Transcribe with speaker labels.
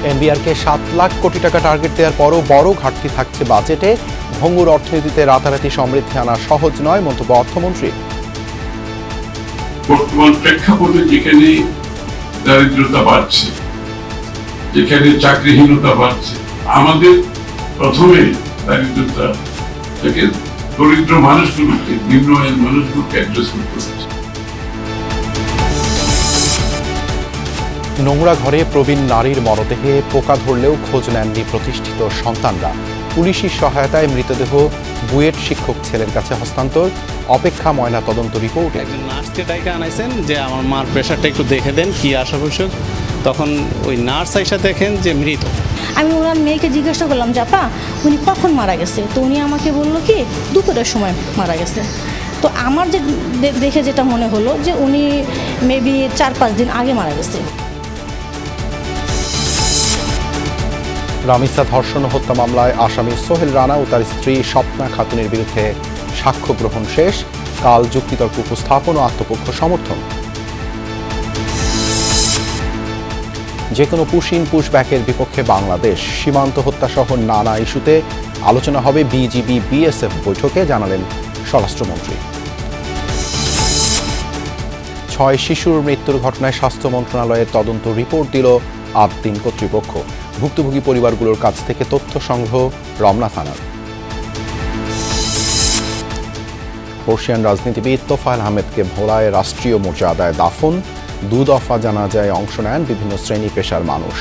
Speaker 1: এনবিআরকে ৭ লাখ কোটি টাকা টার্গেট দেওয়ার পরও বড় ঘাটতি থাকছে বাজেটে। ভঙ্গুর অর্থনীতিতে রাতারাতি সমৃদ্ধি আনা সহজ নয়, মন্তব্য অর্থমন্ত্রী।
Speaker 2: বর্তমান প্রেক্ষাপটে যেখানে দারিদ্রতা বাড়ছে, যেখানে চাকরিহীনতা বাড়ছে, আমাদের প্রথমে দারিদ্রতা থেকে দরিদ্র মানুষগুলোকে, নিম্ন আয়ের মানুষগুলোকে অ্যাড্রেস করতে হচ্ছে।
Speaker 1: নোংরা ঘরে প্রবীণ নারীর মরদেহে পোকা ধরলেও খোঁজ নেননি প্রতিষ্ঠিত সন্তানরা। পুলিশি সহায়তায় মৃতদেহ বুয়েট শিক্ষক ছেলের কাছে হস্তান্তর। অপেক্ষা ময়না তদন্ত রিপোর্ট।
Speaker 3: একজন নার্সকে ডাইকে আনাইছেন যে আমার মার প্রেশারটা একটু দেখে দেন কি আশাবশ্যক। তখন ওই নার্স আইসা দেখেন যে মৃত।
Speaker 4: আমি ওনার মেয়েকে জিজ্ঞাসা করলাম যে আপা উনি কখন মারা গেছে, তো উনি আমাকে বললো কি দুপুরের সময় মারা গেছে। তো আমার যে দেখে যেটা মনে হলো যে উনি মেবি 4-5 দিন আগে মারা গেছে।
Speaker 1: রামিসা ধর্ষণ ও হত্যা মামলায় আসামি সোহেল রানা ও তার স্ত্রী স্বপ্না খাতুনের বিরুদ্ধে সাক্ষ্য গ্রহণ শেষ। কাল যুক্তিতর্ক উপস্থাপন ও আত্মপক্ষ সমর্থন। যে কোনো পুশব্যাকের বিপক্ষে বাংলাদেশ। সীমান্ত হত্যাসহ নানা ইস্যুতে আলোচনা হবে বিজিবি বিএসএফ বৈঠকে, জানালেন স্বরাষ্ট্রমন্ত্রী। 6 শিশুর মৃত্যুর ঘটনায় স্বাস্থ্য মন্ত্রণালয়ের তদন্ত রিপোর্ট দিল আবদিন কর্তৃপক্ষ। ভুক্তভোগী পরিবারগুলোর কাছ থেকে তথ্য সংগ্রহ রমনা থানার। বর্ষিয়ান রাজনীতিবিদ তোফায়েল আহমেদকে ভোলায় রাষ্ট্রীয় মর্যাদায় দাফন। 2 দফা জানাজায় অংশ নেন বিভিন্ন শ্রেণী পেশার মানুষ।